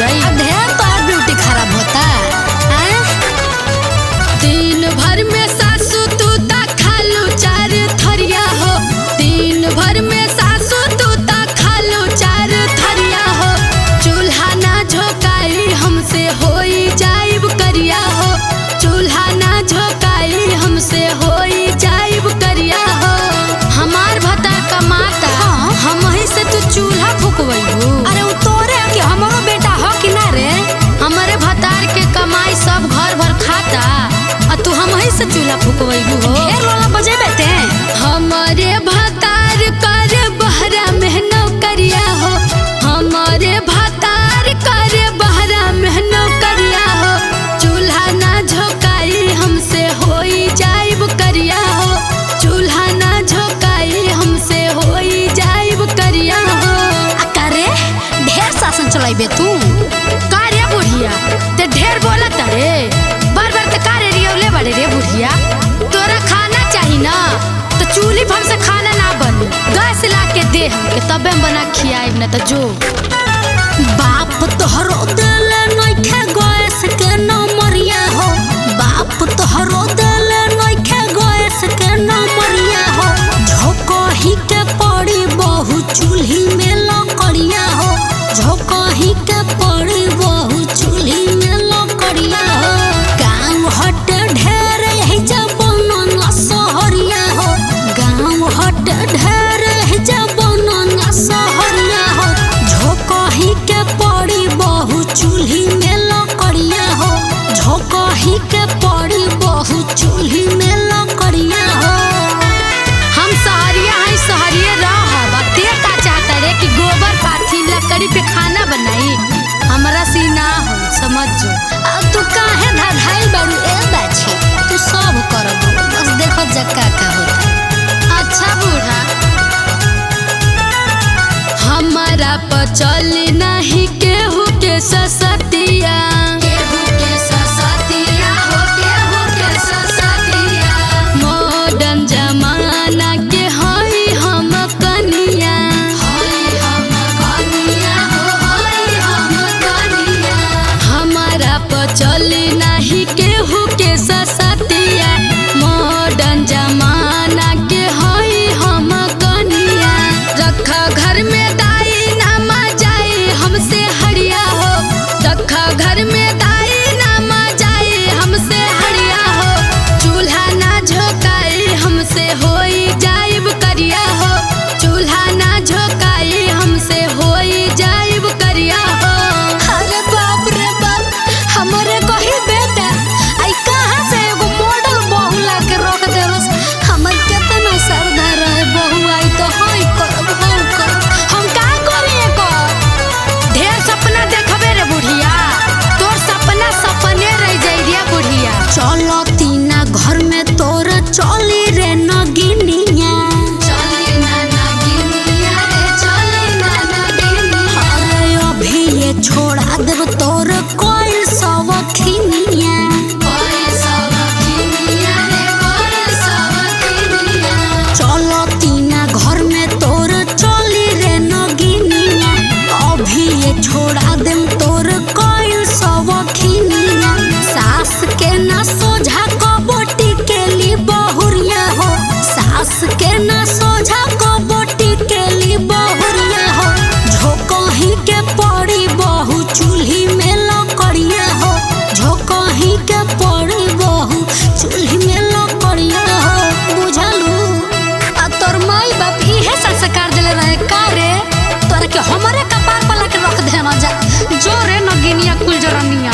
जाई। ढेर तो ब्यूटी खराब होता है। दिन भर में सासू तू ता खालू चार थरिया हो, दिन भर में सासू तू ता खालू चार थरिया हो। चूल्हा ना झोकाई हमसे होई जाइब करिया हो, चूल्हा ना झोकाई हमसे होई जाइब करिया हो। हमार भता कमाता हाँ। हम ही से तू चूल्हा फुकवैबू। अरे वो तोरे कि हमारो बेटा हो कि ना रे? हमारे भतार के कमाई सब घर भर खाता और तू हम ही से चूल्हा फुकवैबू हो। ढेर वाला बजेबे ते। हमारे भतार कर बहरा मेहनो करिया हो, हमारे भतार कर बहरा मेहनो करिया हो। चूल्हा ना झोकाई हमसे होई जाइब करिया हो, चूल्हा ना झोकाई हमसे होई जाइब करिया हो। करे ढेर शासन चलाइबे तू। का रे बुढ़िया ते ढेर बोलत रे, बार बार ते का रे रियौले बड़े रे बुढ़िया। तोरा खाना चाही ना तो चूल्ही पर से खाना ना बनी, गैस ला के दे हमके तबे हम बना खियाइब ना तो जो। बाप तोहरो देले नइखे गैस के नंबरिया हो, बाप तोहरो देले नइखे गैस के नंबरिया हो। झोकही के पड़ी बहु चूल्ही में लकड़िया हो, झोकही के पड़ी बहु चूल्ही में लकड़िया हो। गाँव हट ढेर यही जब बनन सहरिया हो, गाँव हट ढेर यही जब बनन सहरिया हो। झोकही के पड़ी बहु चूल्ही में लकड़िया हो, झोकही के पड़ी बहु चूल्ही में लकड़िया हो। हम सहरिया है सहरिये रहब, ते का चाहता रे कि गोबर पाथी लकड़ी पे खाना बनाई? हमरा से ना हो समझ जो। अब तू काहे धाधाई बारू ए बाछी? तू सब करब, बस देखो जक्का का होता। अच्छा बूढ़ा हमारा पचल नहीं केहू के ससतिया, केहू के ससतिया हो, केहू के ससतिया। मॉडर्न जमाना के हई हम कनिया, हई हम कनिया हो, हई हम कनिया। हमारा पचल नहीं केहू के ससतिया, मॉडर्न जमाना के हई हम कनिया। रखा घर में दाई ना मजाई हमसे हरिया हो, रखा घर में दाई ना मजाई हमसे हरिया हो। चूल्हा ना झोकाई हमसे होई जाइब करिया हो, चूल्हा ना झोकाई हमसे होई जाइब करिया हो। अरे बाप रे बाप, हमरे कही बेटा आई कहाँ से एगो मॉडल बहू ला के रख देलस। हमर केतना श्रद्धा रहे बहू आई तो हई करब हम करब। हम का करी एकर? ढेर सपना देखबे रे बुढ़िया, तोर सपना सपने रह जाई रे बुढ़िया। चलो तीना घर में तोर चली रे नगिनिया, चली ना नगिनिया रे, चली ना नगिनिया। अरे अभी ये छोड़ा देब तोर कोई सवखिनिया। कोई सवखिनिया रे, कोई सवखिनिया। चलो तीना घर में तोर चली रे नगिनिया, अभी ये छोड़ा देम तोर कोई सवखिनिया। सास के ना सोझा कबोटी के ली बहुरिया हो, सास के ना सोझा कबोटी के ली बहुरिया हो। झोकही के पड़ी बहु चूल्ही में लकड़िया हो, झोकही के पड़ी बहु चूल्ही में लकड़िया हो। बुझलू? आ तोर माई बाप इहे संस्कार देले रहे का रे? तोरा के हमरे कपार पर लाके रख देना जा जोरे नगिनिया कुलजरनिया।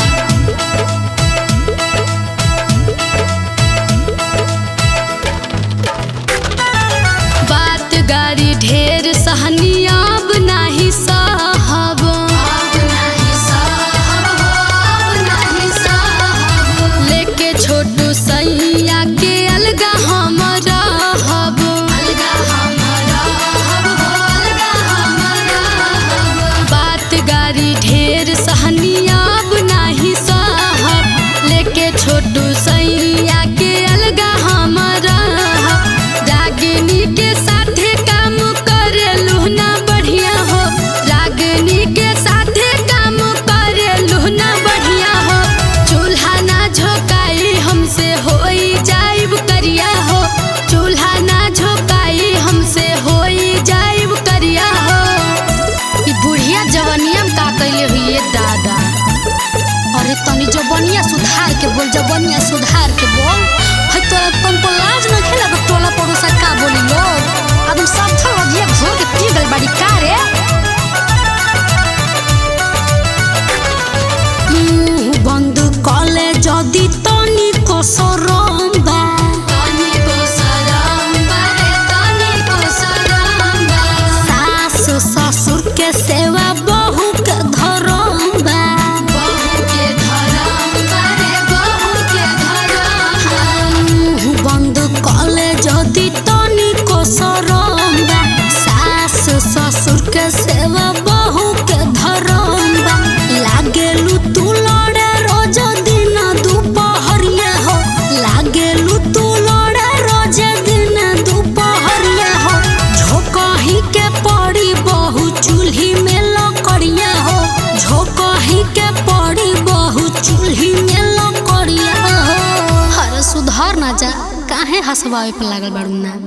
बात गारी ढेर सहनिया अब नाही साहब, अब नाही साहब हो, अब नाही साहब। लेके छोटू सैया के अलगा हम रहब, अलगा हम रहब हो, अलगा हम रहब। बात गारी ढेर सहनिया अब नाही साहब, लेके छोटू सैया के अलगा हम रहब। रागिनी के साथे काम करेलू ना बढ़िया हो, रागिनी के साथे काम करे अपन जबनिया सुधार के बोल। है तोरा तुमको लाज न खेला तो टोला पड़ोसा का बोली लोग। अब सब थोड़ा जे घोर के पी गल बड़ी का रे। मुंह बंद कले जदी तनी को शरम बा। तनी को शरम बा रे तनी को शरम बा। सास ससुर के सेवा बहू के धरम बा। बहू के धरम बा रे बहू के धरम बा। मुंह बंद कले जदी तनी को शरम बा। सास ससुर के सेवा बहू के धरम बा। लागेलू तू लड़े रोज दिन दुपहरिया हो। लागेलू तू लड़े रोज दिन दुपहरिया हो। झोंकही के पड़ी बहू चूल्ही में लकड़िया हो। झोंकही के पड़ी बहू चूल्ही में लकड़िया हो। अरे सुधार ना जा काहे हंसवावे पे लागल बाड़ू ना।